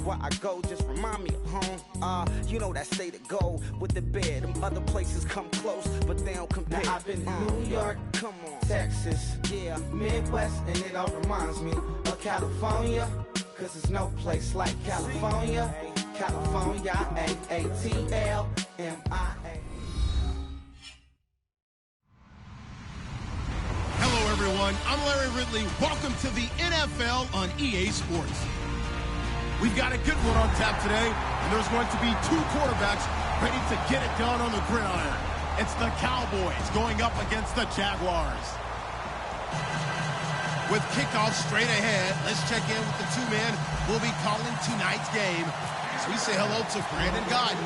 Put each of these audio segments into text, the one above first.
where I go, just remind me of home. You know that say to go with the bed. Them other places come close, but they don't compare. Now I've been to New York, come on, Texas, yeah, Midwest, and it all reminds me of California, cause there's no place like California. California, A-A-T-L-M-I-A. Hello, everyone. I'm Larry Ridley. Welcome to the NFL on EA Sports. We've got a good one on tap today, and there's going to be two quarterbacks ready to get it done on the gridiron. It's the Cowboys going up against the Jaguars. With kickoff straight ahead, let's check in with the two men who will be calling tonight's game. So we say hello to Brandon Godden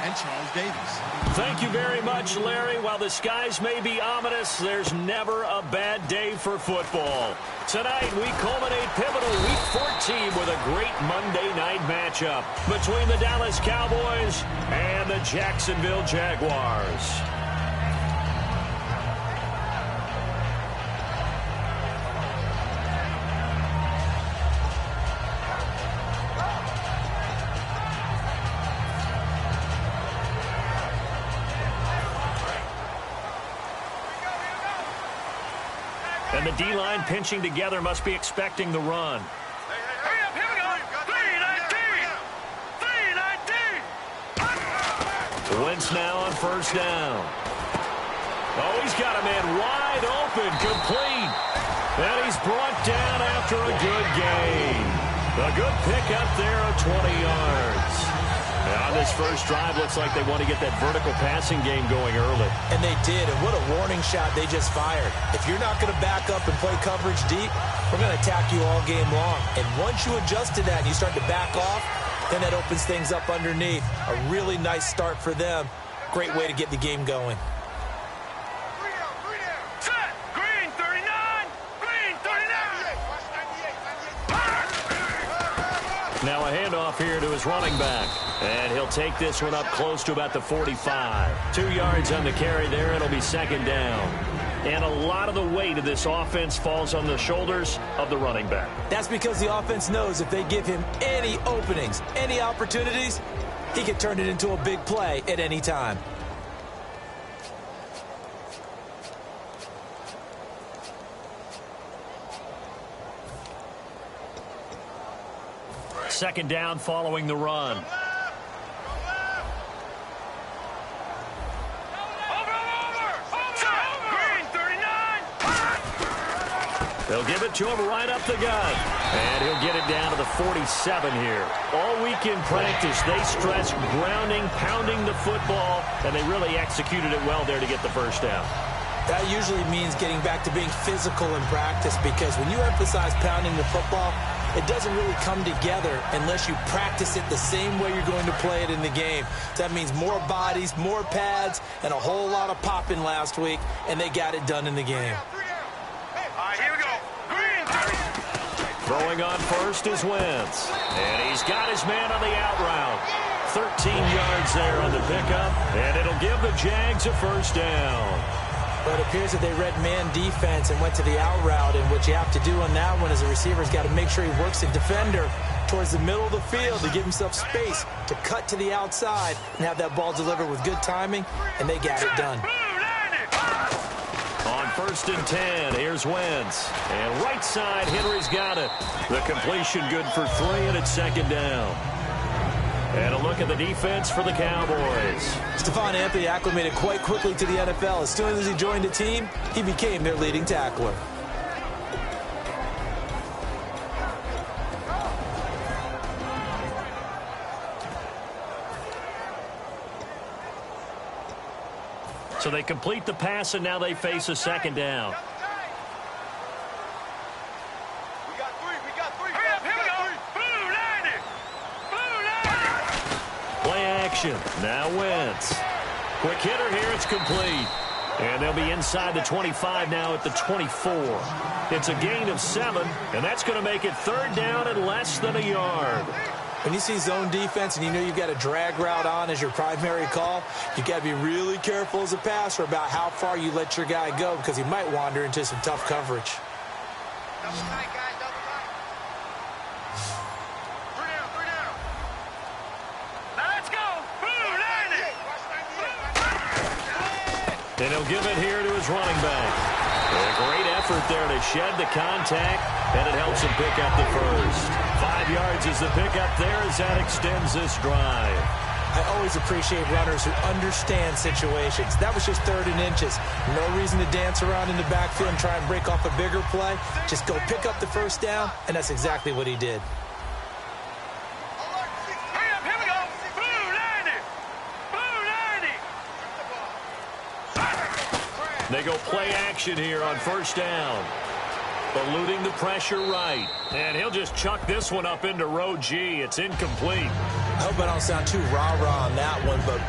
and Charles Davis. Thank you very much, Larry. While the skies may be ominous, there's never a bad day for football. Tonight, we culminate pivotal Week 14 with a great Monday night matchup between the Dallas Cowboys and the Jacksonville Jaguars. And the D-line pinching together must be expecting the run. Hurry up, here we go. 3-19. Wentz now on first down. Oh, he's got a man wide open, complete. And he's brought down after a good gain. A good pickup there of 20 yards. Now, this first drive looks like they want to get that vertical passing game going early. And they did, and what a warning shot they just fired. If you're not going to back up and play coverage deep, we're going to attack you all game long. And once you adjust to that and you start to back off, then that opens things up underneath. A really nice start for them. Great way to get the game going. Set. Green 39. Green 39. Now a handoff here to his running back. And he'll take this one up close to about the 45. 2 yards on the carry there. It'll be second down. And a lot of the weight of this offense falls on the shoulders of the running back. That's because the offense knows if they give him any openings, any opportunities, he can turn it into a big play at any time. Second down following the run. They'll give it to him right up the gut. And he'll get it down to the 47 here. All week in practice, they stressed grounding, pounding the football, and they really executed it well there to get the first down. That usually means getting back to being physical in practice, because when you emphasize pounding the football, it doesn't really come together unless you practice it the same way you're going to play it in the game. That means more bodies, more pads, and a whole lot of popping last week, and they got it done in the game. Here we go. Green. Throwing on first is Wentz. And he's got his man on the out route. 13 yards there on the pickup, and it'll give the Jags a first down. But it appears that they read man defense and went to the out route, and what you have to do on that one is the receiver's got to make sure he works the defender towards the middle of the field to give himself space to cut to the outside and have that ball delivered with good timing, and they got it done. On first and 10, here's Wentz. And right side, Henry's got it. The completion good for 3, and it's second down. And a look at the defense for the Cowboys. Stephon Anthony acclimated quite quickly to the NFL. As soon as he joined the team, he became their leading tackler. So they complete the pass, and now they face a second down. Now Wentz. Quick hitter here. It's complete. And they'll be inside the 25 now at the 24. It's a gain of 7, and that's going to make it third down and less than a yard. When you see zone defense and you know you've got a drag route on as your primary call, you got to be really careful as a passer about how far you let your guy go, because he might wander into some tough coverage. And he'll give it here to his running back. A great effort there to shed the contact, and it helps him pick up the first. 5 yards is the pickup there as that extends this drive. I always appreciate runners who understand situations. That was just 3rd and inches. No reason to dance around in the backfield and try and break off a bigger play. Just go pick up the first down, and that's exactly what he did. Here we go. Blue 90. Blue 90. They go play action here on first down. Eluding the pressure right. And he'll just chuck this one up into row G. It's incomplete. I hope I don't sound too rah-rah on that one, but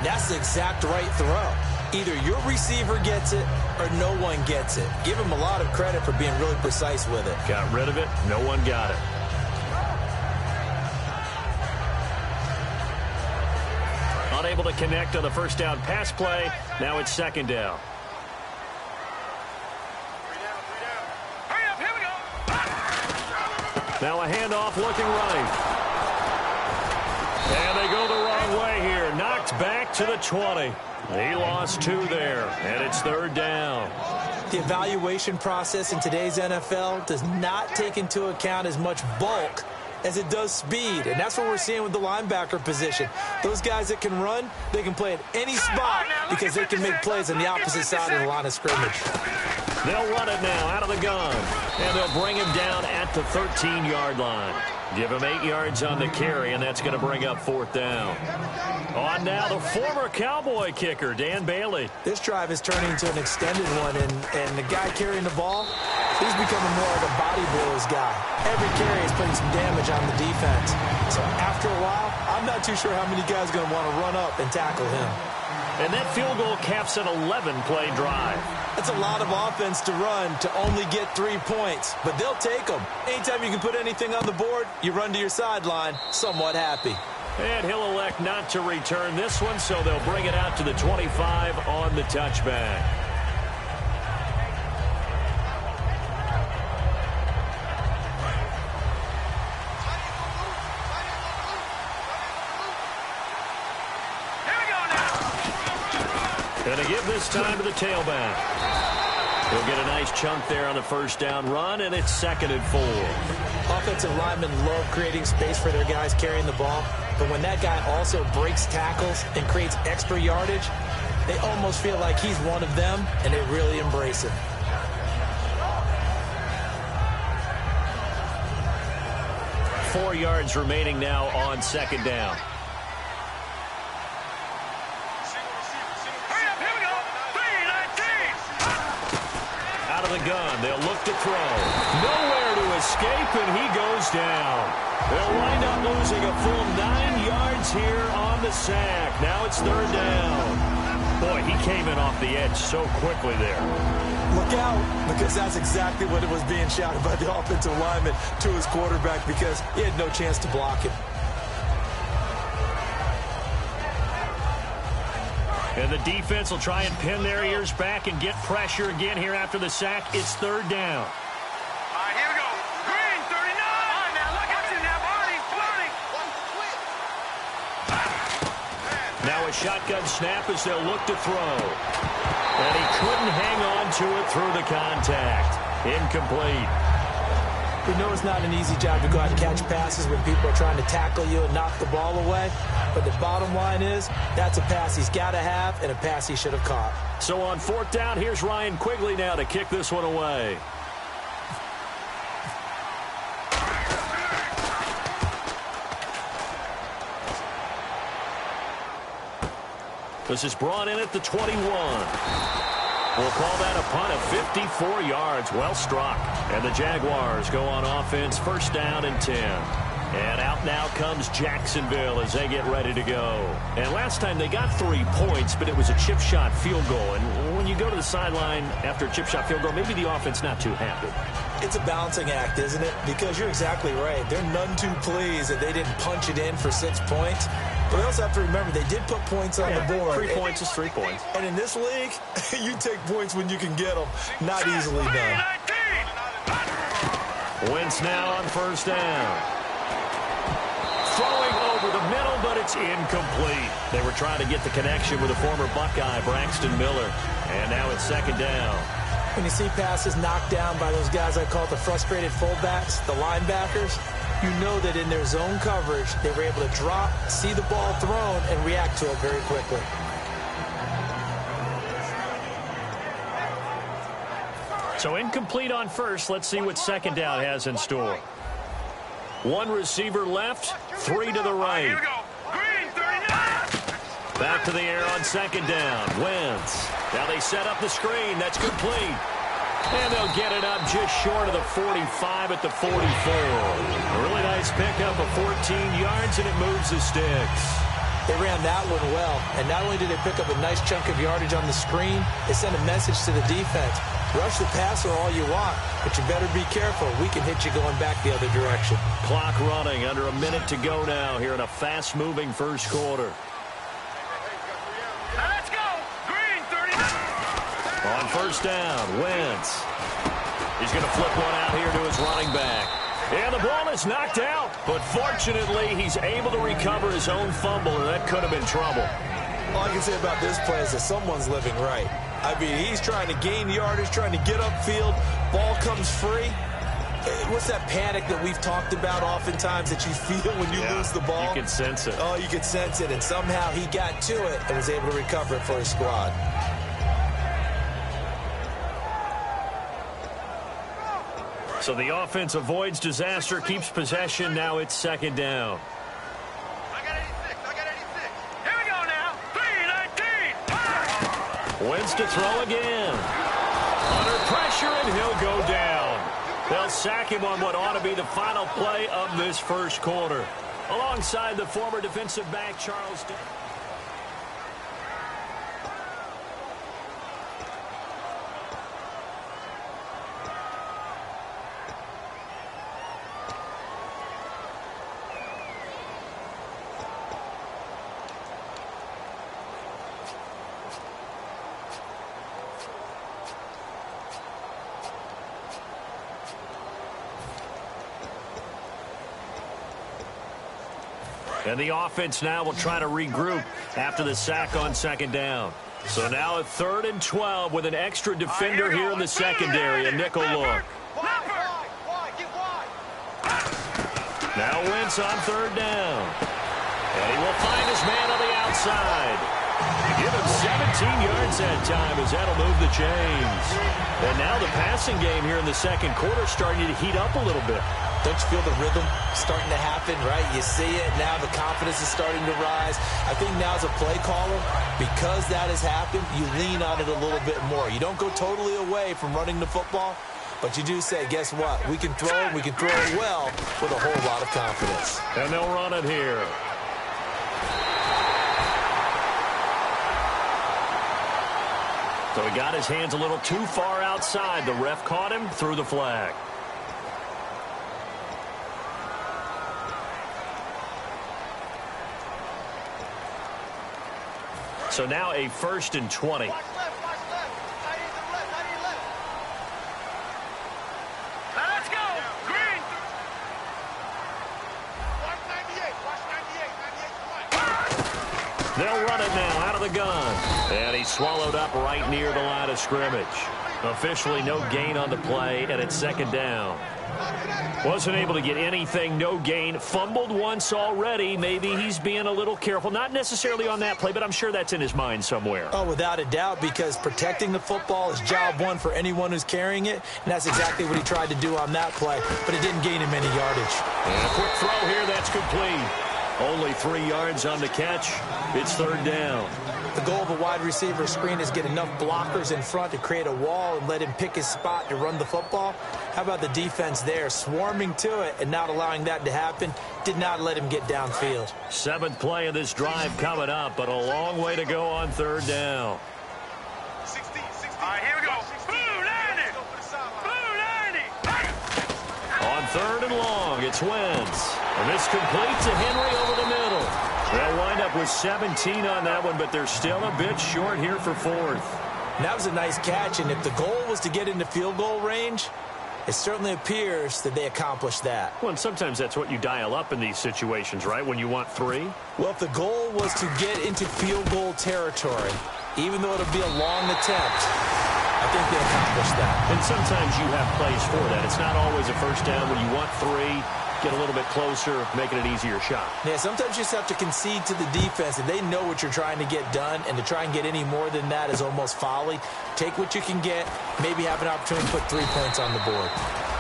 that's the exact right throw. Either your receiver gets it or no one gets it. Give him a lot of credit for being really precise with it. Got rid of it. No one got it. Unable to connect on the first down pass play. Now it's 2nd down. Now a handoff looking right. And they go the wrong way here. Knocked back to the 20. He lost 2 there, and it's 3rd down. The evaluation process in today's NFL does not take into account as much bulk as it does speed, and that's what we're seeing with the linebacker position. Those guys that can run, they can play at any spot because they can make plays on the opposite side of the line of scrimmage. They'll run it now out of the gun, and they'll bring him down at the 13-yard line. Give him 8 yards on the carry, and that's going to bring up 4th down. On now, the former Cowboy kicker, Dan Bailey. This drive is turning into an extended one, and the guy carrying the ball, he's becoming more like a body blows guy. Every carry is putting some damage on the defense. So after a while, I'm not too sure how many guys are going to want to run up and tackle him. And that field goal caps an 11-play drive. That's a lot of offense to run to only get 3 points, but they'll take them. Anytime you can put anything on the board, you run to your sideline somewhat happy. And he'll elect not to return this one, so they'll bring it out to the 25 on the touchback. Going to give this time to the tailback. He'll get a nice chunk there on the first down run, and it's 2nd and 4. Offensive linemen love creating space for their guys carrying the ball, but when that guy also breaks tackles and creates extra yardage, they almost feel like he's one of them, and they really embrace him. Four yards remaining now on 2nd down. The gun. They'll look to throw. Nowhere to escape, and he goes down. They'll wind up losing a full 9 yards here on the sack. Now it's 3rd down. Boy, he came in off the edge so quickly there. Look out, because that's exactly what it was being shouted by the offensive lineman to his quarterback, because he had no chance to block him. And the defense will try and pin their ears back and get pressure again here after the sack. It's 3rd down. All right, here we go. Green, 39. All right, now, look at you now, Barney. Now a shotgun snap as they'll look to throw. And he couldn't hang on to it through the contact. Incomplete. We know it's not an easy job to go out and catch passes when people are trying to tackle you and knock the ball away. But the bottom line is, that's a pass he's got to have and a pass he should have caught. So on 4th down, here's Ryan Quigley now to kick this one away. This is brought in at the 21. We'll call that a punt of 54 yards. Well struck. And the Jaguars go on offense, 1st down and 10. And out now comes Jacksonville as they get ready to go. And last time they got 3 points, but it was a chip shot field goal. And when you go to the sideline after a chip shot field goal, maybe the offense not too happy. It's a balancing act, isn't it? Because you're exactly right. They're none too pleased that they didn't punch it in for 6 points. But we also have to remember they did put points on the board. 3 points is 3 points. And in this league, you take points when you can get them. Not easily done. Wentz now on 1st down. Throwing over the middle, but it's It's incomplete. They were trying to get the connection with the former Buckeye, Braxton Miller. And now it's second down. When you see passes knocked down by those guys I call the frustrated fullbacks, the linebackers, you know that in their zone coverage, they were able to drop, see the ball thrown, and react to it very quickly. So incomplete on first. Let's see what second down has in store. One receiver left, three to the right. Here we go. Green, 39. Back to the air on second down. Wentz. Now they set up the screen. That's complete. And they'll get it up just short of the 45 at the 44. A really nice pickup of 14 yards, and it moves the sticks. They ran that one well, and not only did they pick up a nice chunk of yardage on the screen, they sent a message to the defense. Rush the passer all you want, but you better be careful. We can hit you going back the other direction. Clock running, under a minute to go now here in a fast-moving first quarter. Now let's go. Green, 39. On first down, Wentz. He's going to flip one out here to his running back. And the ball is knocked out, but fortunately he's able to recover his own fumble, and that could have been trouble. All I can say about this play is that someone's living right. I mean, he's trying to gain yardage, trying to get upfield. Ball comes free. What's that panic that we've talked about oftentimes that you feel when you lose the ball? You can sense it. Oh, you can sense it, and somehow he got to it and was able to recover it for his squad. So the offense avoids disaster, keeps possession. Now it's second down. I got 86. Here we go now. 3-19. Wentz to throw again. Under pressure, and he'll go down. They'll sack him on what ought to be the final play of this first quarter. Alongside the former defensive back, Charles Day. And the offense now will try to regroup after the sack on second down. So now a 3rd and 12 with an extra defender here in the secondary, a nickel look. Now Wentz on 3rd down. And he will find his man on the outside. Give him 17 yards that time as that'll move the chains. And now the passing game here in the second quarter starting to heat up a little bit. Don't you feel the rhythm starting to happen, right? You see it. Now the confidence is starting to rise. I think now as a play caller, because that has happened, you lean on it a little bit more. You don't go totally away from running the football, but you do say, guess what? We can throw it. We can throw it well with a whole lot of confidence. And they'll run it here. So he got his hands a little too far outside. The ref caught him, threw the flag. So now a 1st and 20. Watch left. Tight end to the left. Now let's go. Green. Watch 98. 98 to the right. They'll run it now out of the gun. And he swallowed up right near the line of scrimmage. Officially no gain on the play, and it's second down. Wasn't able to get anything, no gain. Fumbled once already. Maybe he's being a little careful. Not necessarily on that play, but I'm sure that's in his mind somewhere. Oh, without a doubt, because protecting the football is job one for anyone who's carrying it, and that's exactly what he tried to do on that play, but it didn't gain him any yardage. And a quick throw here, that's complete. Only 3 yards on the catch. It's 3rd down. The goal of a wide receiver screen is get enough blockers in front to create a wall and let him pick his spot to run the football. How about the defense there, swarming to it and not allowing that to happen? Did not let him get downfield. 7th play of this drive coming up, but a long way to go on 3rd down. 16. All right, here we go. Blue 90. On 3rd and long, it's Wentz. And this completes a Henry over the middle. They'll wind up with 17 on that one, but they're still a bit short here for 4th. That was a nice catch, and if the goal was to get into field goal range, it certainly appears that they accomplished that. Well, and sometimes that's what you dial up in these situations, right, when you want 3? Well, if the goal was to get into field goal territory, even though it'll be a long attempt, I think they accomplished that. And sometimes you have plays for that. It's not always a first down when you want 3. Get a little bit closer, making it an easier shot. Yeah, sometimes you just have to concede to the defense, and they know what you're trying to get done, and to try and get any more than that is almost folly. Take what you can get, maybe have an opportunity to put 3 points on the board.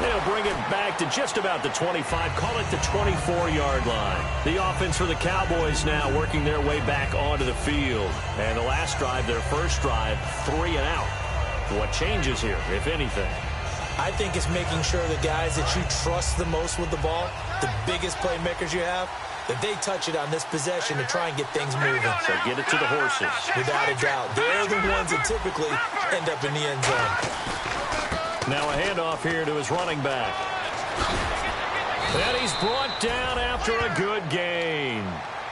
They'll bring it back to just about the 25, call it the 24-yard line. The offense for the Cowboys now working their way back onto the field. And the last drive, their first drive, 3 and out. What changes here, if anything? I think it's making sure the guys that you trust the most with the ball, the biggest playmakers you have, that they touch it on this possession to try and get things moving. So get it to the horses. Without a doubt. They're the ones that typically end up in the end zone. Now a handoff here to his running back. And he's brought down after a good gain.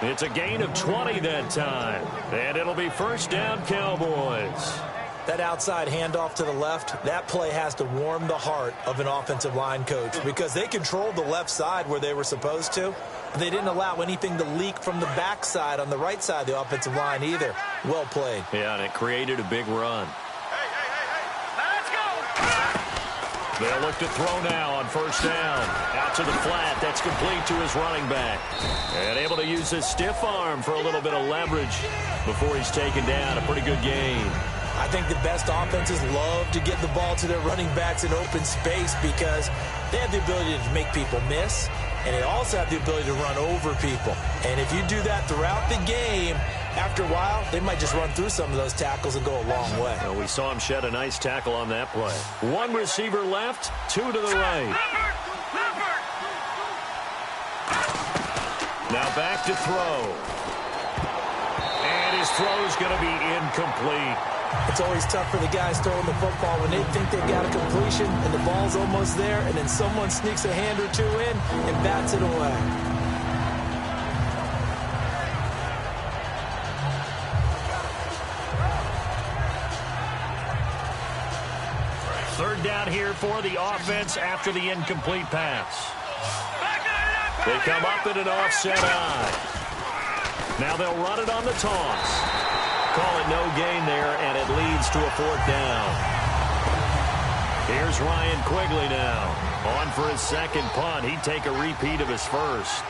It's a gain of 20 that time. And it'll be first down, Cowboys. That outside handoff to the left, that play has to warm the heart of an offensive line coach because they controlled the left side where they were supposed to, but they didn't allow anything to leak from the backside on the right side of the offensive line either. Well played. Yeah, and it created a big run. Let's go! They'll look to throw now on first down. Out to the flat. That's complete to his running back. And able to use his stiff arm for a little bit of leverage before he's taken down. A pretty good gain. I think the best offenses love to get the ball to their running backs in open space because they have the ability to make people miss, and they also have the ability to run over people. And if you do that throughout the game, after a while, they might just run through some of those tackles and go a long way. Well, we saw him shed a nice tackle on that play. 1 receiver left, 2 to the right. Now back to throw. And his throw's going to be incomplete. It's always tough for the guys throwing the football when they think they've got a completion and the ball's almost there, and then someone sneaks a hand or 2 in and bats it away. Third down here for the offense after the incomplete pass. They come up in an offset eye. Now they'll run it on the toss. Call it no gain there, and it leads to a 4th down. Here's Ryan Quigley now. On for his second punt. He'd take a repeat of his first.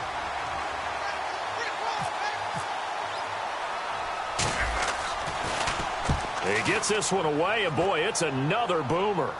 He gets this one away, and boy, it's another boomer.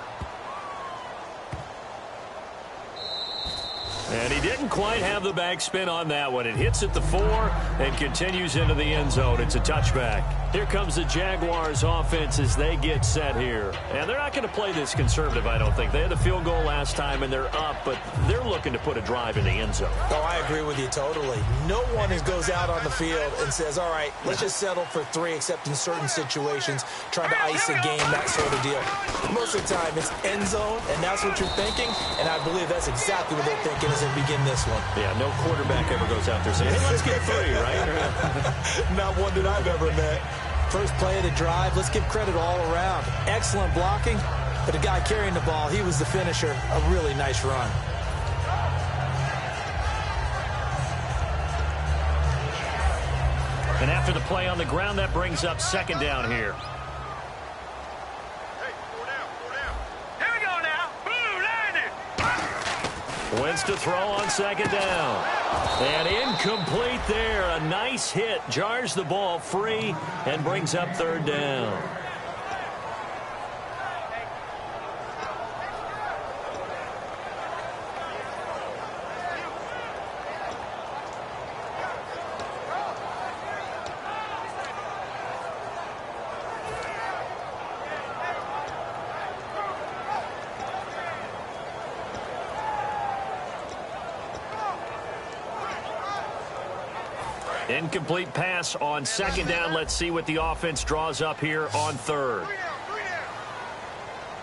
And he didn't quite have the backspin on that one. It hits at the 4 and continues into the end zone. It's a touchback. Here comes the Jaguars offense as they get set here. And they're not going to play this conservative, I don't think. They had the field goal last time, and they're up, but they're looking to put a drive in the end zone. Oh, I agree with you totally. No one goes out on the field and says, all right, let's just settle for 3, except in certain situations, trying to ice a game, that sort of deal. Most of the time, it's end zone, and that's what you're thinking, and I believe that's exactly what they're thinking as they begin this one. Yeah, no quarterback ever goes out there saying, hey, let's get 3, right? Not one that I've ever met. First play of the drive, let's give credit all around. Excellent blocking, but the guy carrying the ball, he was the finisher. A really nice run. And after the play on the ground, that brings up second down here. Here we go now. Boom, landed. Wins to throw on second down. And incomplete there. A nice hit. Jars the ball free and brings up third down. Incomplete pass on second down. Let's see what the offense draws up here on third.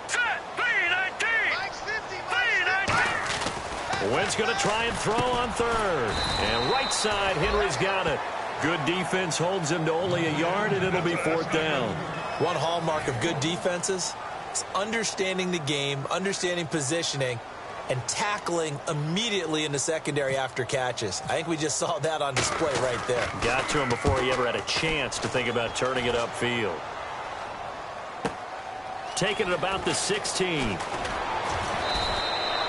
Set. 3-19. Wynn's going to try and throw on third. And right side, Henry's got it. Good defense holds him to only a yard, and it'll be 4th down. One hallmark of good defenses basics, understanding the game, understanding positioning, and tackling immediately in the secondary after catches. I think we just saw that on display right there. Got to him before he ever had a chance to think about turning it upfield. Taking it about the 16.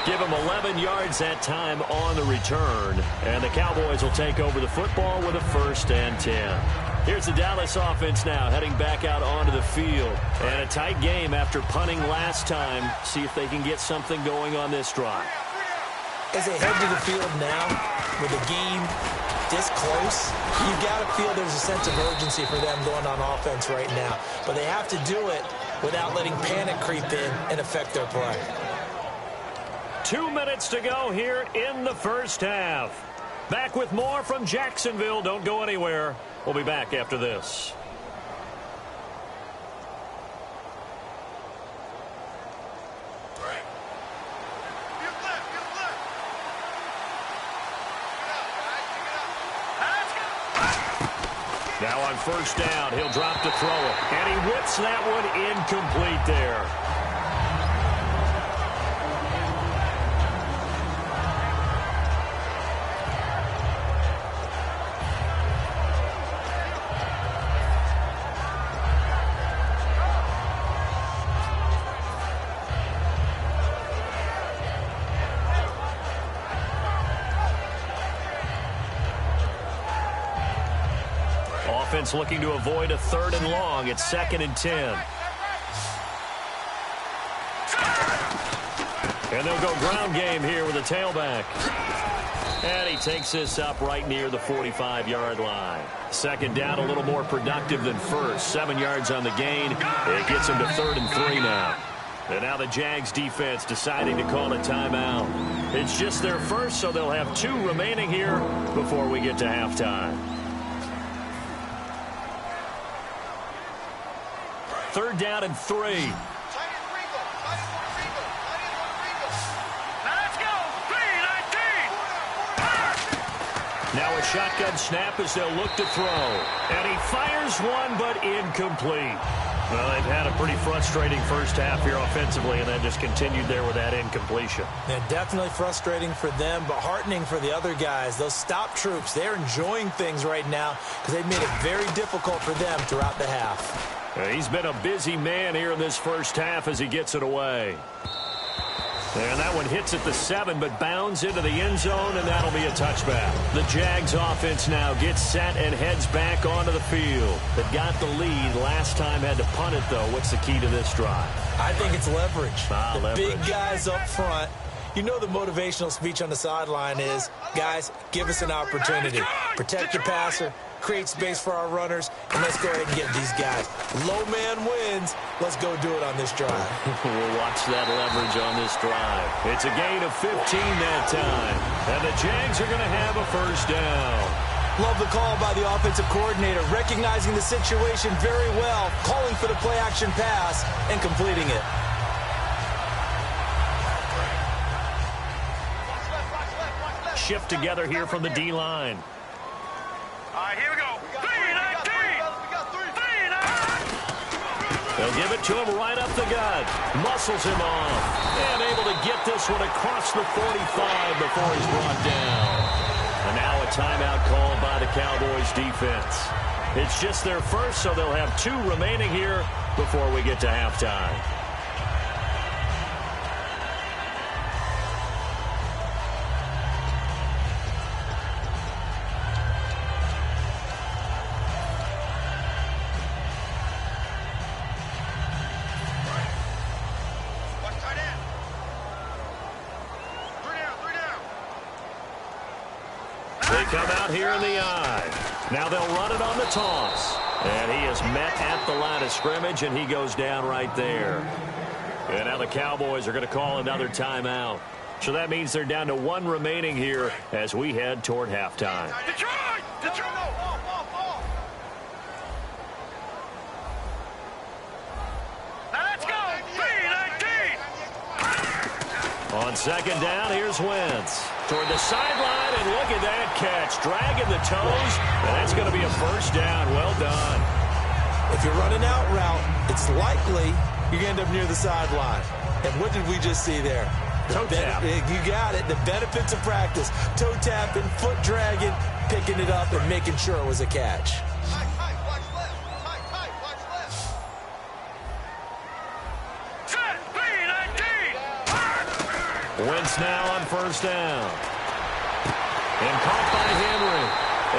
Give him 11 yards that time on the return. And the Cowboys will take over the football with a 1st and 10. Here's the Dallas offense now heading back out onto the field. And a tight game after punting last time. See if they can get something going on this drive. As they head to the field now with the game this close, you've got to feel there's a sense of urgency for them going on offense right now. But they have to do it without letting panic creep in and affect their play. 2 minutes to go here in the first half. Back with more from Jacksonville. Don't go anywhere. We'll be back after this. Now on 1st down, he'll drop to throw it. And he whips that one incomplete there. Offense looking to avoid a 3rd and long. It's 2nd and 10. And they'll go ground game here with a tailback. And he takes this up right near the 45-yard line. 2nd down, a little more productive than 1st. 7 yards on the gain. It gets him to 3rd and 3 now. And now the Jags defense deciding to call a timeout. It's just their 1st, so they'll have 2 remaining here before we get to halftime. 3rd down and 3. Let's go. 3-19. Now a shotgun snap as they'll look to throw. And he fires one, but incomplete. Well, they've had a pretty frustrating first half here offensively, and then just continued there with that incompletion. Yeah, definitely frustrating for them, but heartening for the other guys. Those stop troops, they're enjoying things right now because they've made it very difficult for them throughout the half. He's been a busy man here in this first half as he gets it away. And that one hits at the 7, but bounds into the end zone, and that'll be a touchback. The Jags offense now gets set and heads back onto the field. They've got the lead. Last time had to punt it, though. What's the key to this drive? I think it's leverage. Leverage. Big guys up front. You know the motivational speech on the sideline is, guys, give us an opportunity. Protect your passer. Create space for our runners, and let's go ahead and get these guys. Low man wins. Let's go do it on this drive. We'll watch that leverage on this drive. It's a gain of 15 that time. And the Jags are going to have a 1st down. Love the call by the offensive coordinator, recognizing the situation very well, calling for the play-action pass, and completing it. Shift together here from the D-line. All right, here we go. 3-19. They'll give it to him right up the gut. Muscles him off. And able to get this one across the 45 before he's brought down. And now a timeout called by the Cowboys defense. It's just their 1st, so they'll have 2 remaining here before we get to halftime. Come out here in the eye. Now they'll run it on the toss. And he is met at the line of scrimmage, and he goes down right there. And now the Cowboys are going to call another timeout. So that means they're down to 1 remaining here as we head toward halftime. Detroit! Detroit! Now let's go! 3-19! On 2nd down, here's Wentz. Toward the sideline, and look at that catch. Dragging the toes, and that's going to be a 1st down. Well done. If you're running out route, it's likely you're going to end up near the sideline. And what did we just see there? Toe tap. You got it. The benefits of practice. Toe tapping, foot dragging, picking it up, and making sure it was a catch. Wentz now on first down. And caught by Henry.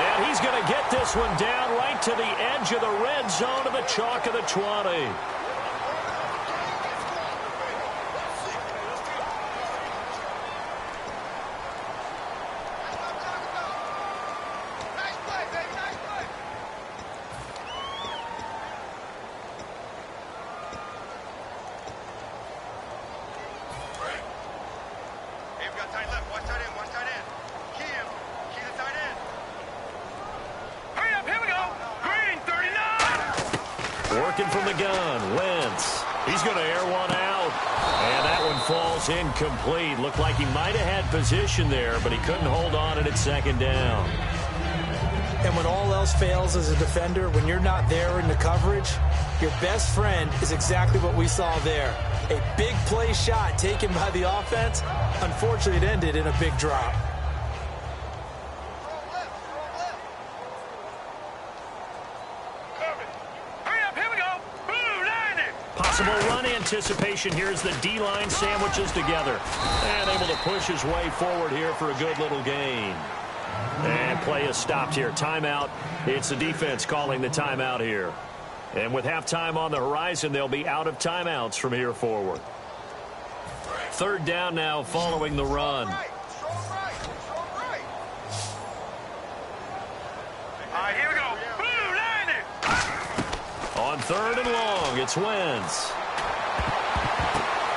And he's going to get this one down right to the edge of the red zone of the chalk of the 20. Working from the gun, Wentz. He's going to air one out. And that one falls incomplete. Looked like he might have had position there, but he couldn't hold on at second down. And when all else fails as a defender, when you're not there in the coverage, your best friend is exactly what we saw there. A big play shot taken by the offense. Unfortunately, it ended in a big drop. Possible run anticipation here as the D-line sandwiches together. And able to push his way forward here for a good little gain. And play is stopped here. Timeout. It's the defense calling the timeout here. And with halftime on the horizon, they'll be out of timeouts from here forward. Third down now following the run. Here we go. Blue line it. On third and long, it's Wentz.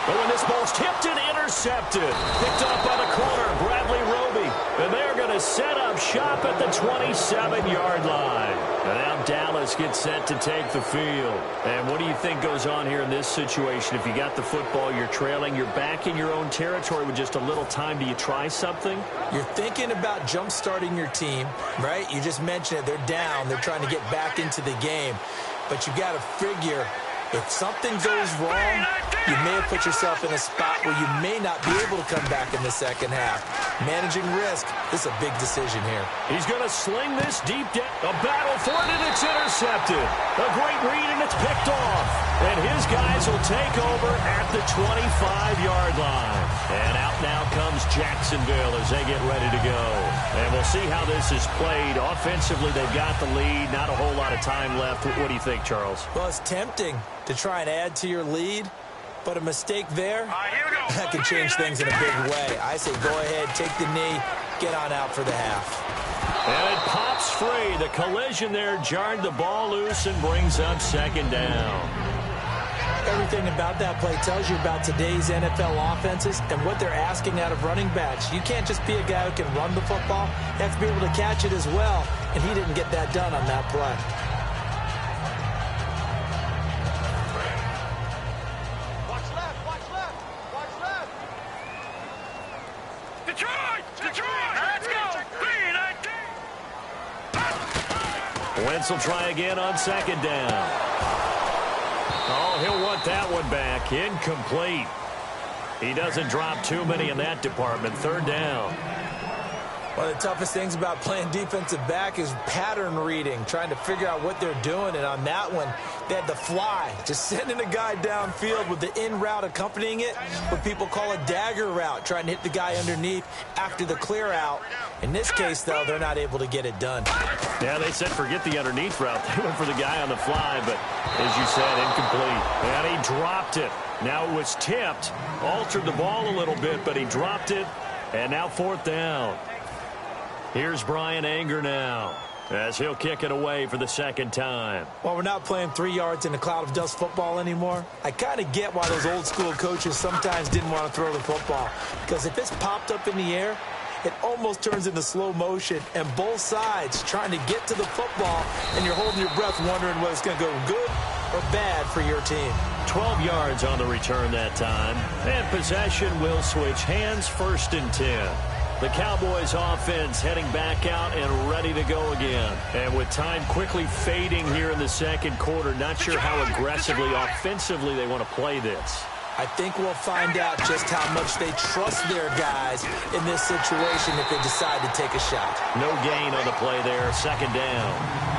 But when this ball's tipped and intercepted, picked up by the corner, Bradley Roby. And they're going to set up shop at the 27-yard line. And now Dallas gets set to take the field. And what do you think goes on here in this situation? If you got the football, you're trailing, you're back in your own territory with just a little time. Do you try something? You're thinking about jump-starting your team, right? You just mentioned it. They're down. They're trying to get back into the game. But you got to figure, if something goes wrong, you may have put yourself in a spot where you may not be able to come back in the second half. Managing risk, this is a big decision here. He's going to sling this deep down. A battle for it, and it's intercepted. A great read, and it's picked off. And his guys will take over at the 25-yard line. And out now comes Jacksonville as they get ready to go. And we'll see how this is played. Offensively, they've got the lead. Not a whole lot of time left. What do you think, Charles? Well, it's tempting to try and add to your lead, but a mistake there, that can change things in a big way. I say go ahead, take the knee, get on out for the half. And it pops free. The collision there jarred the ball loose and brings up second down. Everything about that play tells you about today's NFL offenses and what they're asking out of running backs. You can't just be a guy who can run the football. You have to be able to catch it as well, and he didn't get that done on that play. Wentz will try again on second down. Oh, he'll want that one back. Incomplete. He doesn't drop too many in that department. Third down. One of the toughest things about playing defensive back is pattern reading, trying to figure out what they're doing. And on that one, they had the fly, just sending a guy downfield with the in route accompanying it, what people call a dagger route, trying to hit the guy underneath after the clear out. In this case, though, they're not able to get it done. Yeah, they said forget the underneath route. They went for the guy on the fly, but as you said, incomplete. And he dropped it. Now it was tipped, altered the ball a little bit, but he dropped it. And now fourth down. Here's Brian Anger now as he'll kick it away for the second time. While we're not playing 3 yards in a cloud of dust football anymore, I kind of get why those old school coaches sometimes didn't want to throw the football. Because if it's popped up in the air, it almost turns into slow motion, and both sides trying to get to the football, and you're holding your breath wondering whether it's going to go good or bad for your team. 12 yards on the return that time, and possession will switch hands, 1st and 10. The Cowboys offense heading back out and ready to go again. And with time quickly fading here in the second quarter, not sure how aggressively, offensively they want to play this. I think we'll find out just how much they trust their guys in this situation if they decide to take a shot. No gain on the play there, second down.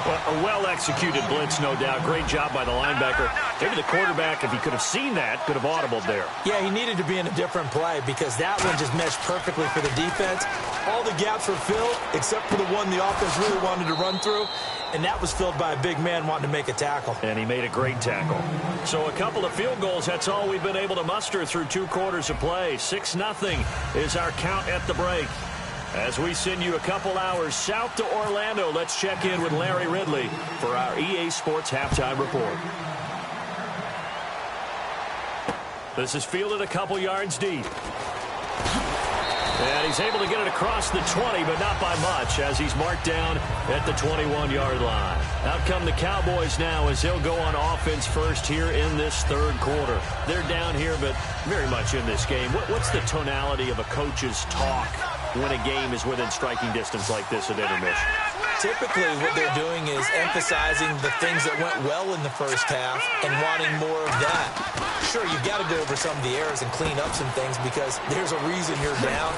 Well, a well-executed blitz, no doubt. Great job by the linebacker. Maybe the quarterback, if he could have seen that, could have audibled there. Yeah, he needed to be in a different play because that one just meshed perfectly for the defense. All the gaps were filled except for the one the offense really wanted to run through, and that was filled by a big man wanting to make a tackle. And he made a great tackle. So a couple of field goals, that's all we've been able to muster through 2 quarters of play. 6-0 is our count at the break. As we send you a couple hours south to Orlando, let's check in with Larry Ridley for our EA Sports Halftime Report. This is fielded a couple yards deep. And he's able to get it across the 20, but not by much, as he's marked down at the 21-yard line. Out come the Cowboys now as they'll go on offense first here in this third quarter. They're down here, but very much in this game. What's the tonality of a coach's talk when a game is within striking distance like this at intermission? Typically, what they're doing is emphasizing the things that went well in the first half and wanting more of that. Sure, you've got to go over some of the errors and clean up some things because there's a reason you're down.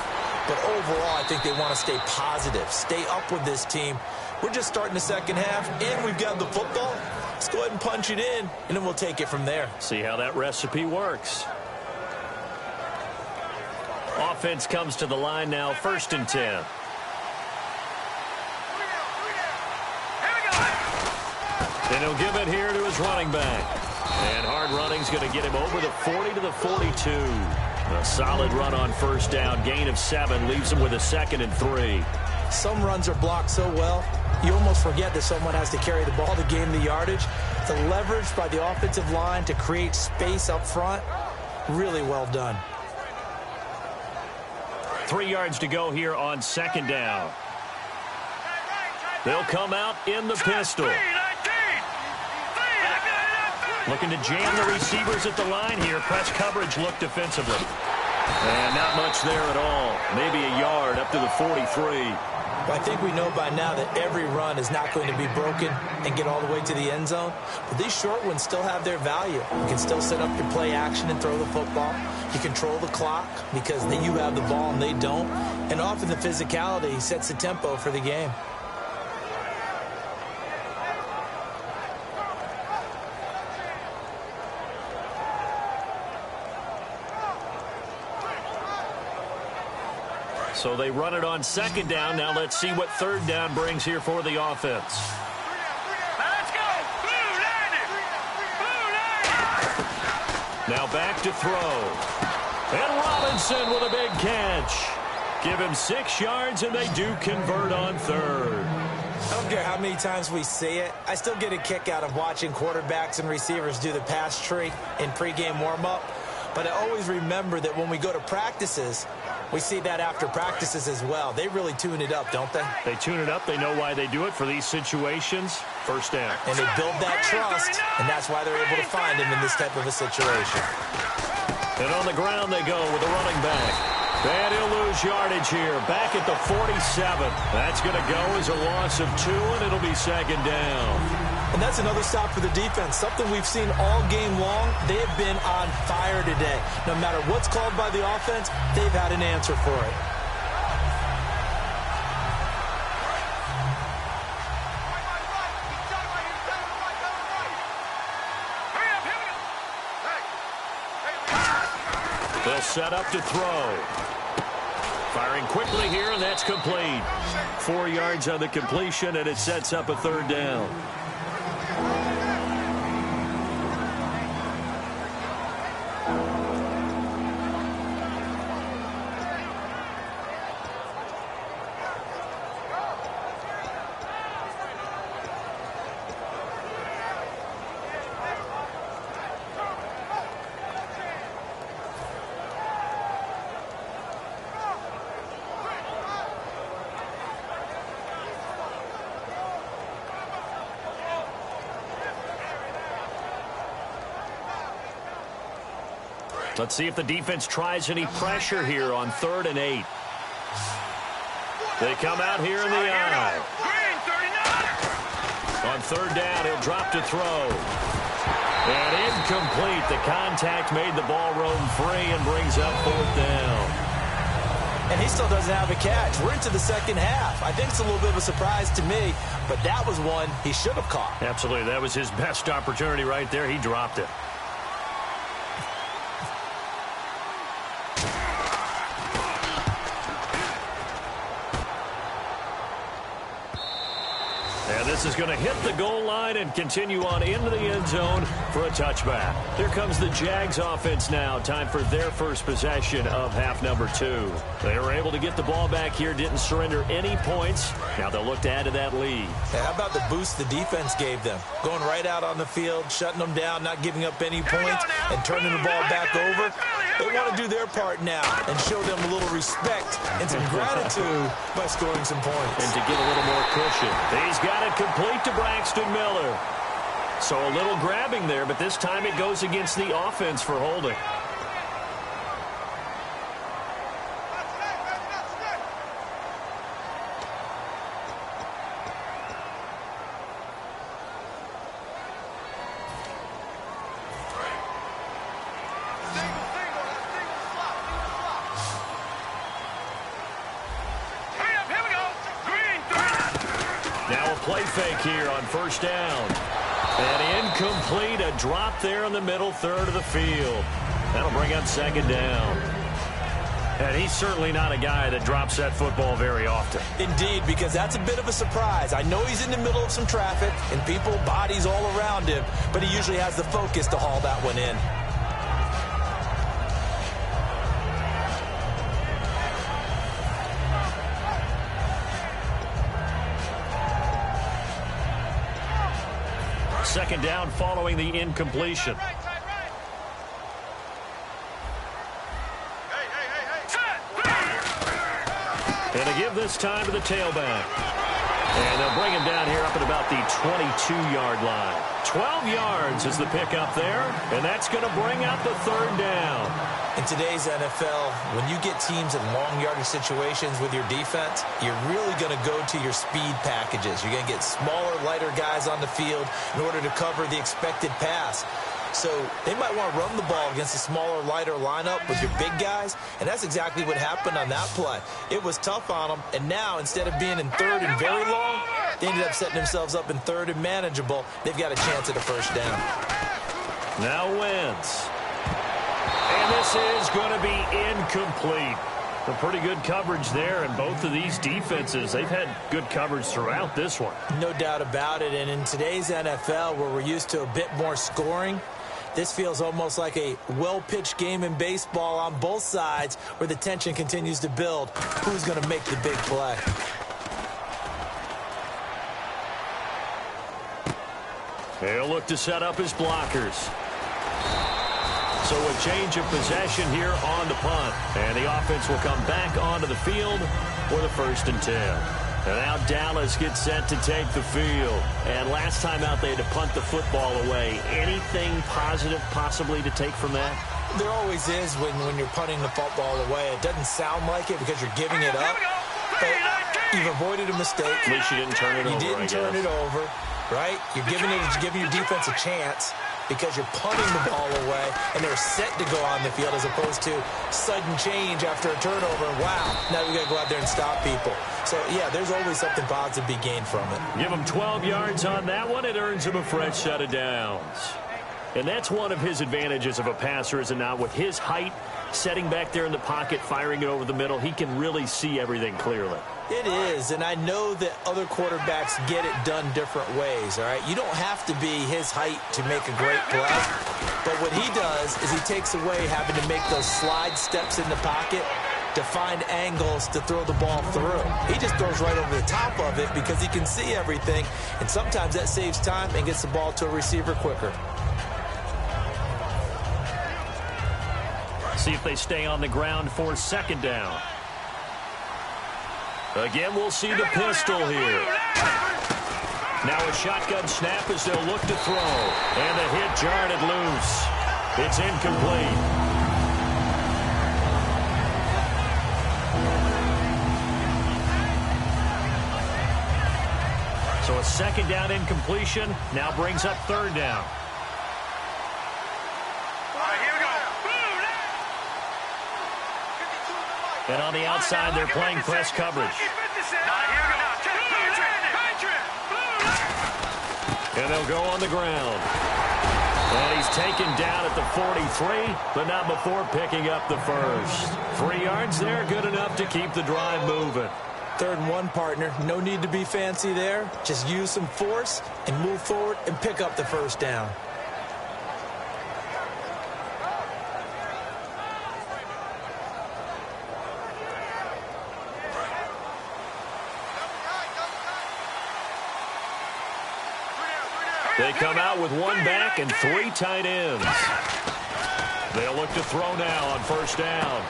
But overall, I think they want to stay positive, stay up with this team. We're just starting the second half, and we've got the football. Let's go ahead and punch it in, and then we'll take it from there. See how that recipe works. Offense comes to the line now, 1st and 10. And he'll give it here to his running back. And hard running's going to get him over the 40 to the 42. A solid run on first down. Gain of 7 leaves him with a 2nd and 3. Some runs are blocked so well, you almost forget that someone has to carry the ball to gain the yardage. The leverage by the offensive line to create space up front, really well done. 3 yards to go here on 2nd down. They'll come out in the pistol. Looking to jam the receivers at the line here. Press coverage look defensively. And not much there at all. Maybe a yard up to the 43. Well, I think we know by now that every run is not going to be broken and get all the way to the end zone. But these short ones still have their value. You can still set up your play action and throw the football. You control the clock because you have the ball and they don't. And often the physicality sets the tempo for the game. So they run it on 2nd down. Now let's see what 3rd down brings here for the offense. Let's go! Blue line it! Blue line it! Now back to throw. And Robinson with a big catch. Give him 6 yards, and they do convert on 3rd. I don't care how many times we see it. I still get a kick out of watching quarterbacks and receivers do the pass tree in pregame warm-up. But I always remember that when we go to practices, we see that after practices as well. They really tune it up, don't they? They tune it up. They know why they do it for these situations. First down. And they build that trust, and that's why they're able to find him in this type of a situation. And on the ground they go with the running back. And he'll lose yardage here. Back at the 47. That's going to go as a loss of 2, and it'll be 2nd down. And that's another stop for the defense. Something we've seen all game long. They have been on fire today. No matter what's called by the offense, they've had an answer for it. They'll set up to throw. Firing quickly here, and that's complete. 4 yards on the completion, and it sets up a 3rd down. Let's see if the defense tries any pressure here on 3rd and 8. They come out here in the eye. Green 39. On third down, he'll drop to throw. And incomplete. The contact made the ball roam free and brings up fourth down. And he still doesn't have a catch. We're into the second half. I think it's a little bit of a surprise to me, but that was one he should have caught. Absolutely. That was his best opportunity right there. He dropped it. And this is going to hit the goal line and continue on into the end zone for a touchback. Here comes the Jags offense now. Time for their first possession of half number 2. They were able to get the ball back here, didn't surrender any points. Now they'll look to add to that lead. Yeah, how about the boost the defense gave them? Going right out on the field, shutting them down, not giving up any points, and turning the ball back over. They want to do their part now and show them a little respect and some gratitude by scoring some points. And to get a little more cushion. He's got it complete to Braxton Miller. So a little grabbing there, but this time it goes against the offense for holding. Play fake here on first down. And incomplete, a drop there in the middle third of the field. That'll bring up second down. And he's certainly not a guy that drops that football very often. Indeed, because that's a bit of a surprise. I know he's in the middle of some traffic and people, bodies all around him, but he usually has the focus to haul that one in. Second down following the incompletion. And to give this time to the tailback. And they'll bring him down here up at about the 22-yard line. 12 yards is the pickup there, and that's going to bring up the third down. In today's NFL, when you get teams in long yardage situations with your defense, you're really going to go to your speed packages. You're going to get smaller, lighter guys on the field in order to cover the expected pass. So they might want to run the ball against a smaller, lighter lineup with your big guys, and that's exactly what happened on that play. It was tough on them, and now instead of being in third and very long, they ended up setting themselves up in third and manageable. They've got a chance at a first down. Now Wentz. And this is going to be incomplete. A pretty good coverage there, and both of these defenses, they've had good coverage throughout this one. No doubt about it, and in today's NFL, where we're used to a bit more scoring, this feels almost like a well-pitched game in baseball on both sides where the tension continues to build. Who's going to make the big play? He'll look to set up his blockers. So a change of possession here on the punt. And the offense will come back onto the field for the 1st and 10. And now Dallas gets set to take the field. And last time out, they had to punt the football away. Anything positive possibly to take from that? There always is when you're punting the football away. It doesn't sound like it because you're giving it up. But you've avoided a mistake. At least you didn't turn it over, You didn't turn it over, right? You're giving your defense a chance because you're punting the ball away, and they're set to go on the field as opposed to sudden change after a turnover. And wow, now we got to go out there and stop people. So, yeah, there's always something positive to be gained from it. Give him 12 yards on that one. It earns him a fresh set of downs. And that's one of his advantages of a passer, is it not? With his height, setting back there in the pocket, firing it over the middle, he can really see everything clearly. It is, and I know that other quarterbacks get it done different ways, all right? You don't have to be his height to make a great play, but what he does is he takes away having to make those slide steps in the pocket to find angles to throw the ball through. He just throws right over the top of it because he can see everything, and sometimes that saves time and gets the ball to a receiver quicker. See if they stay on the ground for 2nd down. Again, we'll see the pistol here. Now a shotgun snap as they'll look to throw. And the hit jarred it loose. It's incomplete. So a second down incompletion now brings up third down. And on the outside, they're playing press coverage. And they'll go on the ground. And he's taken down at the 43, but not before picking up the first. 3 yards there, good enough to keep the drive moving. 3rd and 1, partner. No need to be fancy there. Just use some force and move forward and pick up the first down. They come out with 1 back and 3 tight ends. They'll look to throw now on first down.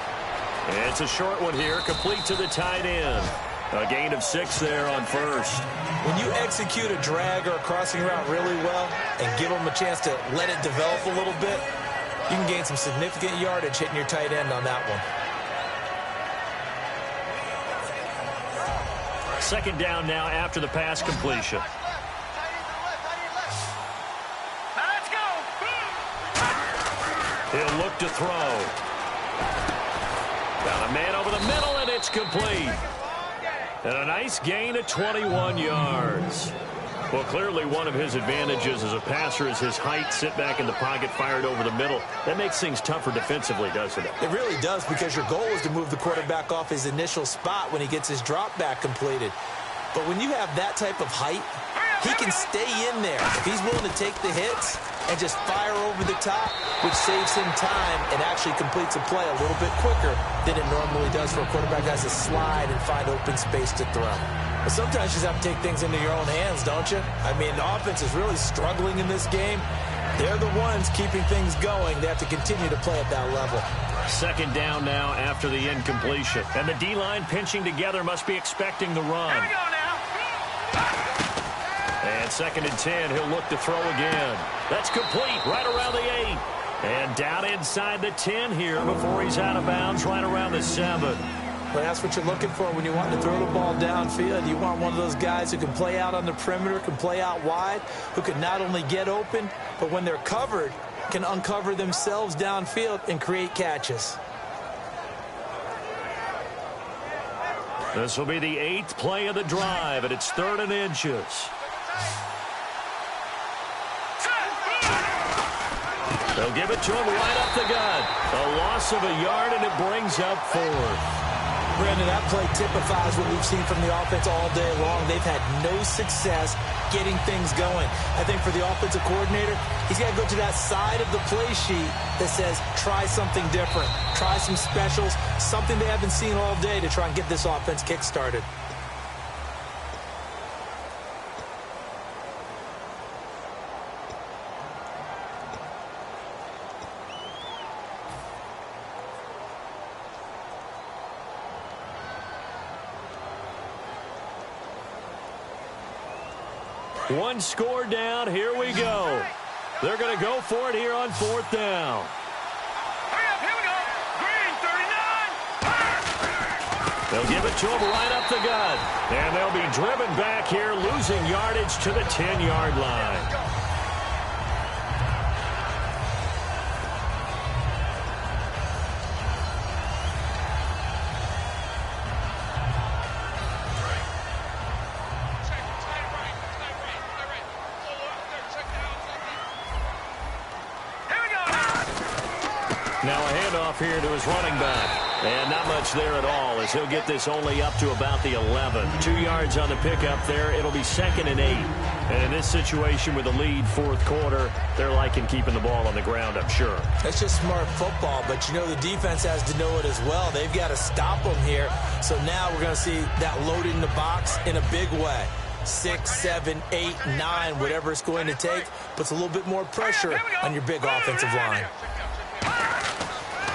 And it's a short one here, complete to the tight end. A gain of 6 there on first. When you execute a drag or a crossing route really well and give them a chance to let it develop a little bit, you can gain some significant yardage hitting your tight end on that one. Second down now after the pass completion. He'll look to throw. Got a man over the middle, and it's complete. And a nice gain of 21 yards. Well, clearly one of his advantages as a passer is his height. Sit back in the pocket, fired over the middle. That makes things tougher defensively, doesn't it? It really does, because your goal is to move the quarterback off his initial spot when he gets his drop back completed. But when you have that type of height, he can stay in there if he's willing to take the hits and just fire over the top, which saves him time and actually completes a play a little bit quicker than it normally does for a quarterback that has to slide and find open space to throw. But sometimes you just have to take things into your own hands, don't you? I mean, the offense is really struggling in this game. They're the ones keeping things going. They have to continue to play at that level. Second down now after the incompletion. And the D-line pinching together must be expecting the run. Here we go now. And 2nd and 10, he'll look to throw again. That's complete right around the 8. And down inside the 10 here before he's out of bounds right around the 7. Well, that's what you're looking for when you want to throw the ball downfield. You want one of those guys who can play out on the perimeter, can play out wide, who can not only get open, but when they're covered, can uncover themselves downfield and create catches. This will be the 8th play of the drive, and it's 3rd and inches. They'll give it to him right up the gut. A loss of a yard, and it brings up 4th. Brandon, that play typifies what we've seen from the offense all day long. They've had no success getting things going. I think for the offensive coordinator, he's got to go to that side of the play sheet that says, try something different. Try some specials, something they haven't seen all day to try and get this offense kick-started. One score down. Here we go. They're going to go for it here on 4th down. Hurry up, here we go. Green, 39. They'll give it to him right up the gut. And they'll be driven back here, losing yardage to the 10-yard line. Now a handoff here to his running back. And not much there at all, as he'll get this only up to about the 11. 2 yards on the pickup there. It'll be 2nd and 8. And in this situation with the lead 4th quarter, they're liking keeping the ball on the ground, I'm sure. That's just smart football, but you know the defense has to know it as well. They've got to stop them here. So now we're going to see that load in the box in a big way. 6, 7, 8, 9, whatever it's going to take, puts a little bit more pressure on your big offensive line.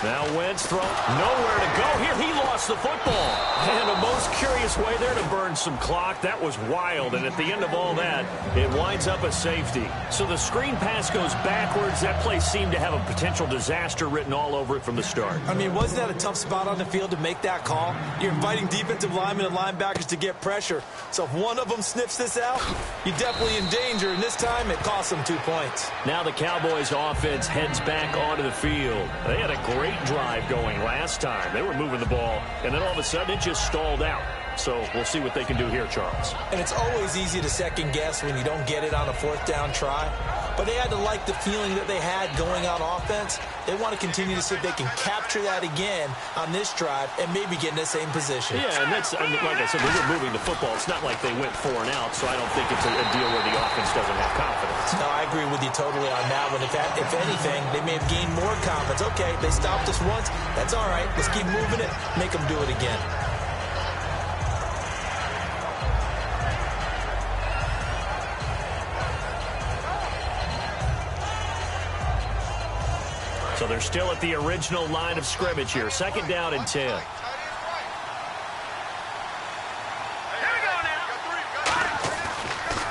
Now Wentz throw. Nowhere to go here. He lost across the football. And a most curious way there to burn some clock. That was wild, and at the end of all that, it winds up a safety. So the screen pass goes backwards. That play seemed to have a potential disaster written all over it from the start. I mean, wasn't that a tough spot on the field to make that call? You're inviting defensive linemen and linebackers to get pressure. So if one of them sniffs this out, you're definitely in danger, and this time it costs them 2 points. Now the Cowboys offense heads back onto the field. They had a great drive going last time. They were moving the ball, and then all of a sudden it just stalled out. So we'll see what they can do here, Charles. And it's always easy to second guess when you don't get it on a fourth down try. But they had to like the feeling that they had going on offense. They want to continue to see if they can capture that again on this drive and maybe get in the same position. Yeah, and that's, like I said, they were moving the football. It's not like they went 4 and out, so I don't think it's a deal where the offense doesn't have confidence. No, I agree with you totally on that one. If anything, they may have gained more confidence. Okay, they stopped us once. That's all right. Let's keep moving it. Make them do it again. So they're still at the original line of scrimmage here. 2nd down and 10.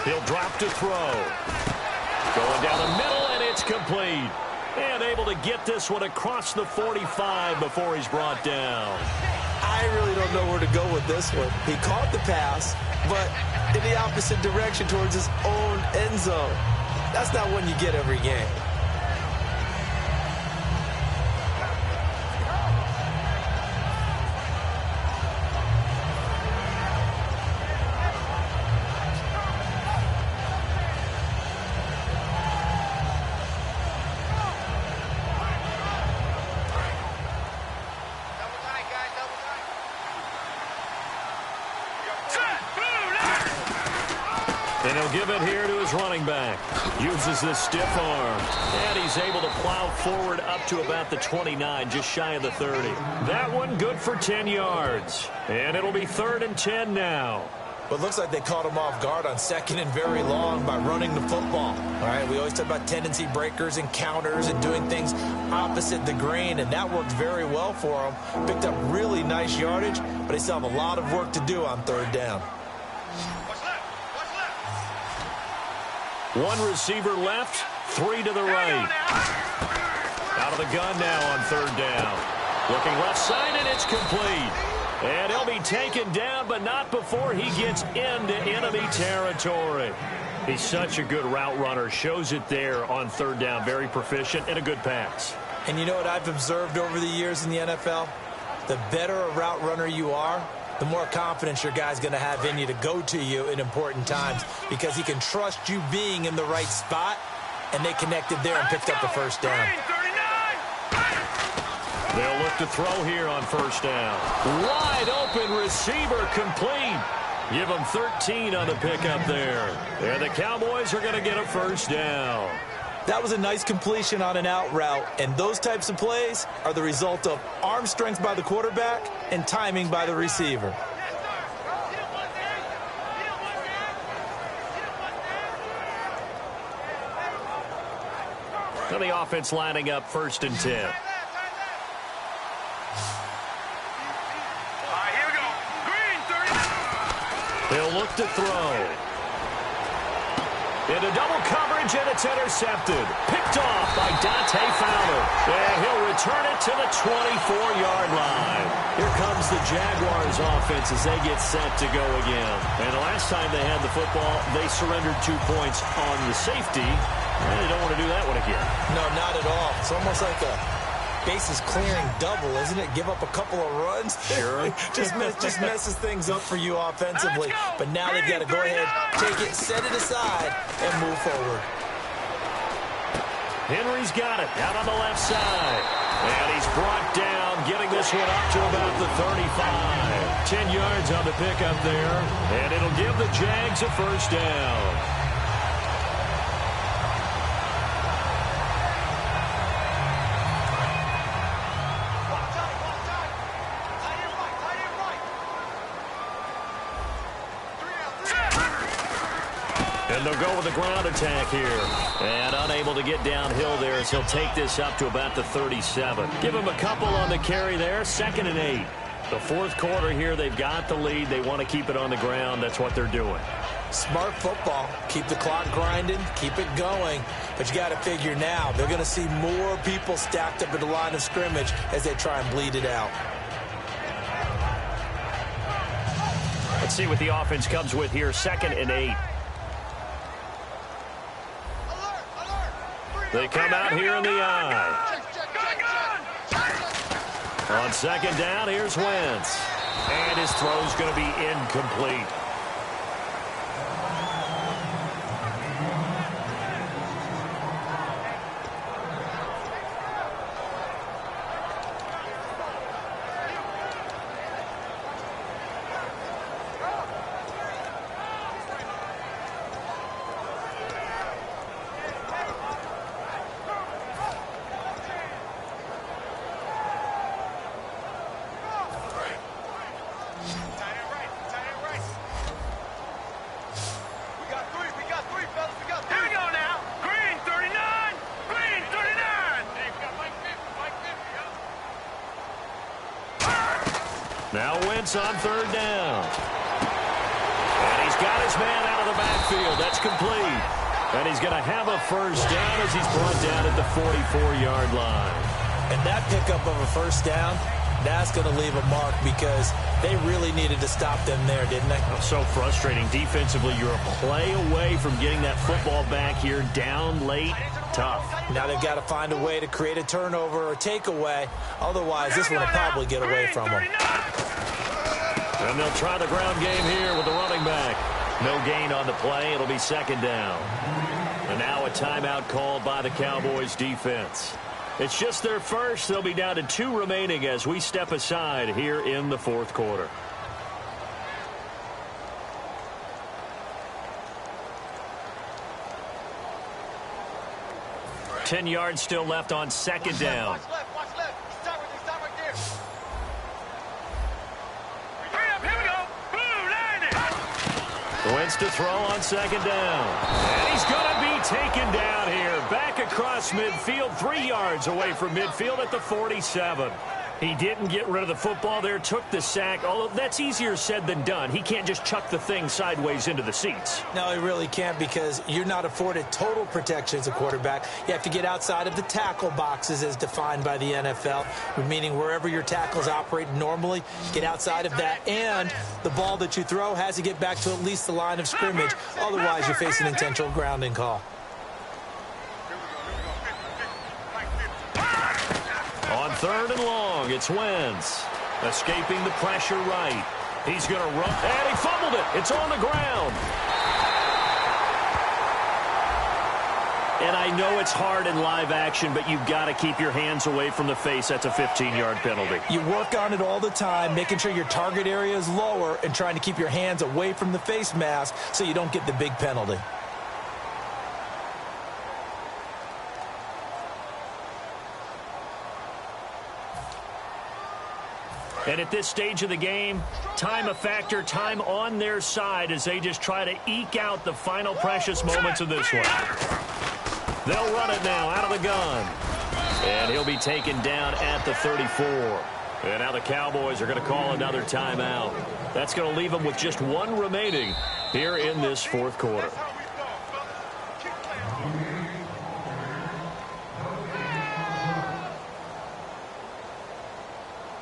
He'll drop to throw. Going down the middle, and it's complete. And able to get this one across the 45 before he's brought down. I really don't know where to go with this one. He caught the pass, but in the opposite direction towards his own end zone. That's not one you get every game. And he'll give it here to his running back. Uses this stiff arm. And he's able to plow forward up to about the 29, just shy of the 30. That one good for 10 yards. And it'll be 3rd and 10 now. But it looks like they caught him off guard on 2nd and very long by running the football. All right, we always talk about tendency breakers and counters and doing things opposite the grain, and that worked very well for him. Picked up really nice yardage, but they still have a lot of work to do on 3rd down. One receiver left, 3 to the right. Out of the gun now on 3rd down. Looking left side, and it's complete. And he'll be taken down, but not before he gets into enemy territory. He's such a good route runner. Shows it there on 3rd down. Very proficient and a good pass. And you know what I've observed over the years in the NFL? The better a route runner you are, the more confidence your guy's going to have in you to go to you in important times because he can trust you being in the right spot, and they connected there and picked up the 1st down. They'll look to throw here on 1st down. Wide open receiver complete. Give them 13 on the pickup there. And the Cowboys are going to get a 1st down. That was a nice completion on an out route, and those types of plays are the result of arm strength by the quarterback and timing by the receiver. Now the offense lining up 1st and 10. Here we go. Green, 30. He'll look to throw. Into double coverage, and it's intercepted. Picked off by Dante Fowler. And he'll return it to the 24-yard line. Here comes the Jaguars offense as they get set to go again. And the last time they had the football, they surrendered 2 points on the safety. And they don't want to do that one again. No, not at all. It's almost like a bases clearing double, isn't it? Give up a couple of runs. Sure. just messes things up for you offensively. But now they've got to go ahead, take it, set it aside, and move forward. Henry's got it out on the left side. And he's brought down, getting this one up to about the 35. 10 yards on the pickup there. And it'll give the Jags a 1st down. And they'll go with the ground attack here. And unable to get downhill there as he'll take this up to about the 37. Give him a couple on the carry there. 2nd and 8. The fourth quarter here, they've got the lead. They want to keep it on the ground. That's what they're doing. Smart football. Keep the clock grinding. Keep it going. But you got to figure now, they're going to see more people stacked up at the line of scrimmage as they try and bleed it out. Let's see what the offense comes with here. 2nd and 8. They come out here in the eye. On 2nd down, here's Wentz. And his throw's going to be incomplete. Now Wentz on 3rd down. And he's got his man out of the backfield. That's complete. And he's going to have a first down as he's brought down at the 44-yard line. And that pickup of a first down, that's going to leave a mark because they really needed to stop them there, didn't they? Oh, so frustrating. Defensively, you're a play away from getting that football back here down late. Tough. Now they've got to find a way to create a turnover or takeaway. Otherwise, this one will probably get away from them. And they'll try the ground game here with the running back. No gain on the play. It'll be 2nd down. And now a timeout called by the Cowboys defense. It's just their first. They'll be down to 2 remaining as we step aside here in the 4th quarter. Ten yards still left on 2nd down. Watch left. Stop right there. Wentz to throw on 2nd down. And he's going to be taken down here. Back across midfield, 3 yards away from midfield at the 47. He didn't get rid of the football there, took the sack. Although that's easier said than done. He can't just chuck the thing sideways into the seats. No, he really can't because you're not afforded total protection as a quarterback. You have to get outside of the tackle boxes as defined by the NFL, meaning wherever your tackles operate normally, get outside of that. And the ball that you throw has to get back to at least the line of scrimmage. Otherwise, you're facing an intentional grounding call. On 3rd and long, it's Wentz. Escaping the pressure right. He's going to run, and he fumbled it. It's on the ground. And I know it's hard in live action, but you've got to keep your hands away from the face. That's a 15-yard penalty. You work on it all the time, making sure your target area is lower and trying to keep your hands away from the face mask so you don't get the big penalty. And at this stage of the game, time a factor, time on their side as they just try to eke out the final precious moments of this one. They'll run it now out of the gun. And he'll be taken down at the 34. And now the Cowboys are going to call another timeout. That's going to leave them with just 1 remaining here in this 4th quarter.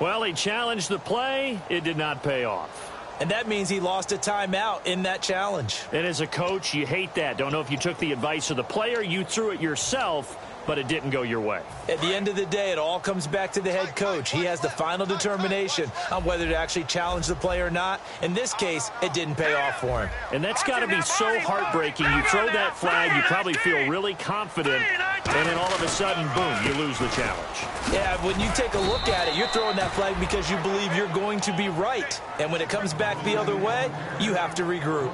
Well, he challenged the play. It did not pay off. And that means he lost a timeout in that challenge. And as a coach, you hate that. Don't know if you took the advice of the player, you threw it yourself, but it didn't go your way. At the end of the day, it all comes back to the head coach. He has the final determination on whether to actually challenge the play or not. In this case, it didn't pay off for him. And that's got to be so heartbreaking. You throw that flag, you probably feel really confident, and then all of a sudden, boom, you lose the challenge. Yeah, when you take a look at it, you're throwing that flag because you believe you're going to be right. And when it comes back the other way, you have to regroup.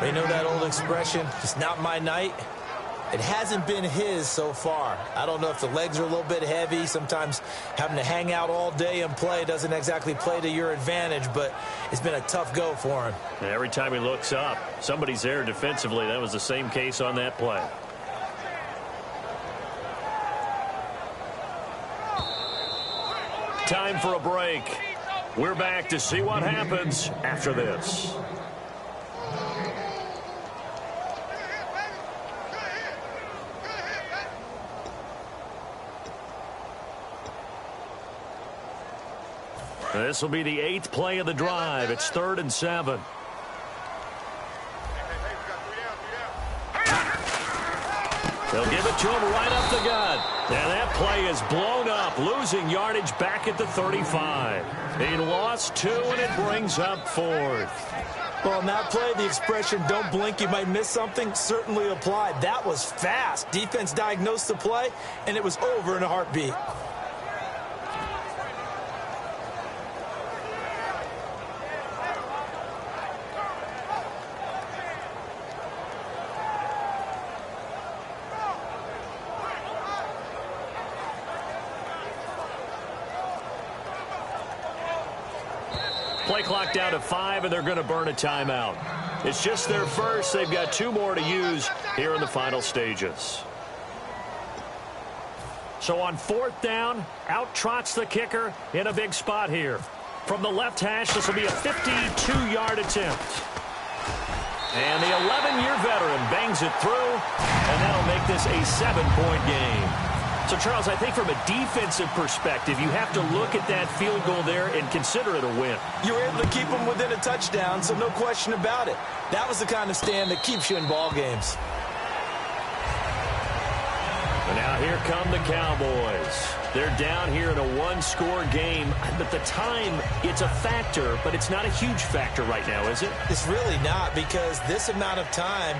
You know that old expression, it's not my night? It hasn't been his so far. I don't know if the legs are a little bit heavy. Sometimes having to hang out all day and play doesn't exactly play to your advantage, but it's been a tough go for him. And every time he looks up, somebody's there defensively. That was the same case on that play. Time for a break. We're back to see what happens after this. This will be the 8th play of the drive. It's 3rd and 7. They'll give it to him right up the gut. And that play is blown up, losing yardage back at the 35. He lost 2, and it brings up 4th. Well, in that play, the expression, don't blink, you might miss something, certainly applied. That was fast. Defense diagnosed the play, and it was over in a heartbeat. Play clock down to 5, and they're going to burn a timeout. It's just their first. They've got 2 more to use here in the final stages. So on 4th down, out trots the kicker in a big spot here. From the left hash, this will be a 52-yard attempt. And the 11-year veteran bangs it through, and that'll make this a 7-point game. So, Charles, I think from a defensive perspective, you have to look at that field goal there and consider it a win. You were able to keep them within a touchdown, so no question about it. That was the kind of stand that keeps you in ball games. And now here come the Cowboys. They're down here in a 1-score game. But the time, it's a factor, but it's not a huge factor right now, is it? It's really not, because this amount of time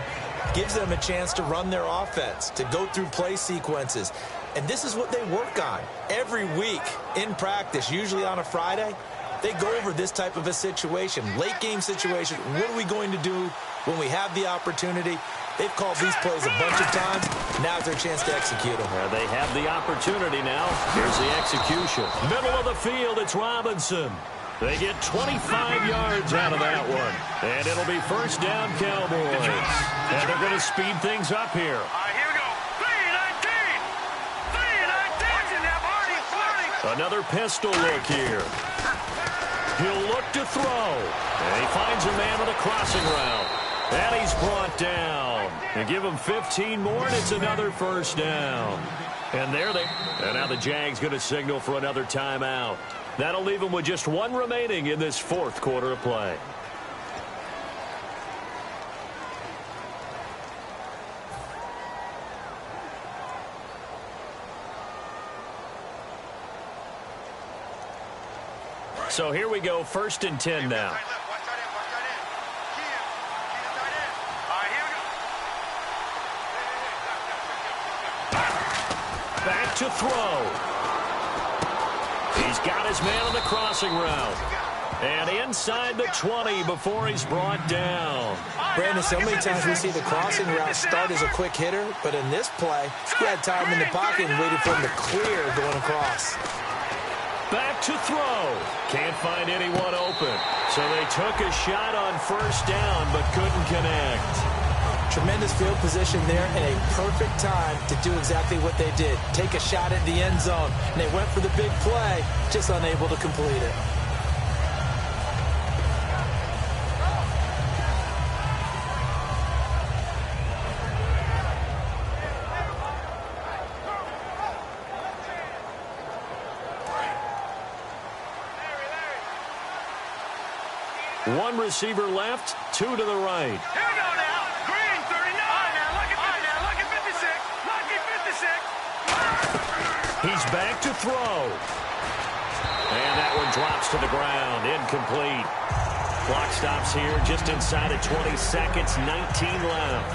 gives them a chance to run their offense, to go through play sequences. And this is what they work on every week in practice, usually on a Friday. They go over this type of a situation, late game situation. What are we going to do when we have the opportunity? They've called these plays a bunch of times. Now's their chance to execute them. They have the opportunity now. Here's the execution. Middle of the field, it's Robinson. They get 25 yards out of that one. And it'll be 1st down Cowboys. And they're going to speed things up here. All right, here we go. 3-19. 3-19. Now, Barney. Another pistol look here. He'll look to throw. And he finds a man with a crossing route. And he's brought down. And give him 15 more, and it's another 1st down. And there they... And now the Jags going to signal for another timeout. That'll leave them with just 1 remaining in this 4th quarter of play. So here we go, 1st and 10 now. Back to throw. He's got his man on the crossing route. And inside the 20 before he's brought down. Brandon, so many times we see the crossing route start as a quick hitter, but in this play, he had time in the pocket and waited for him to clear going across. Back to throw. Can't find anyone open. So they took a shot on 1st down, but couldn't connect. Tremendous field position there and a perfect time to do exactly what they did. Take a shot at the end zone. And they went for the big play, just unable to complete it. One receiver left, 2 to the right. Here we go now. Green, 39. Look at 56. Look at 56. He's back to throw. And that one drops to the ground. Incomplete. Clock stops here just inside of 20 seconds, 19 left.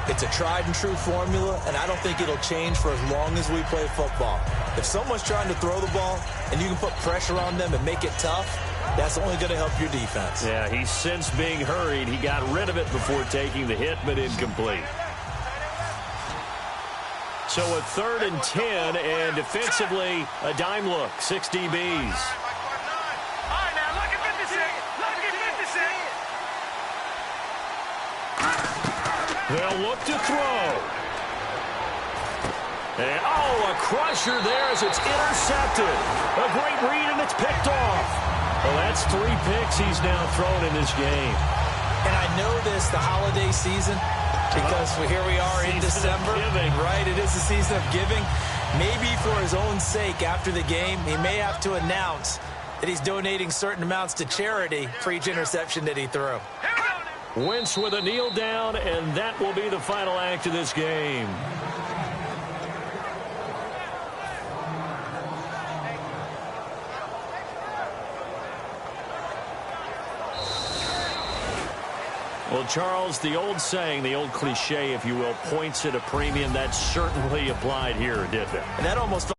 It's a tried-and-true formula, and I don't think it'll change for as long as we play football. If someone's trying to throw the ball and you can put pressure on them and make it tough, that's only going to help your defense. Yeah, he's since being hurried. He got rid of it before taking the hit, but incomplete. So a 3rd and 10, and defensively, a dime look, 6 DBs. All right, now look at 56. Look at 56. They'll look to throw. And, a crusher there as it's intercepted. A great read, and it's picked off. Well, that's 3 picks he's now thrown in this game. And I know this, the holiday season, because here we are in December. Right, it is the season of giving. Maybe for his own sake, after the game, he may have to announce that he's donating certain amounts to charity for each interception that he threw. Wentz with a kneel down, and that will be the final act of this game. Well, Charles, the old saying, the old cliche, if you will, points at a premium, that certainly applied here, didn't it? And that almost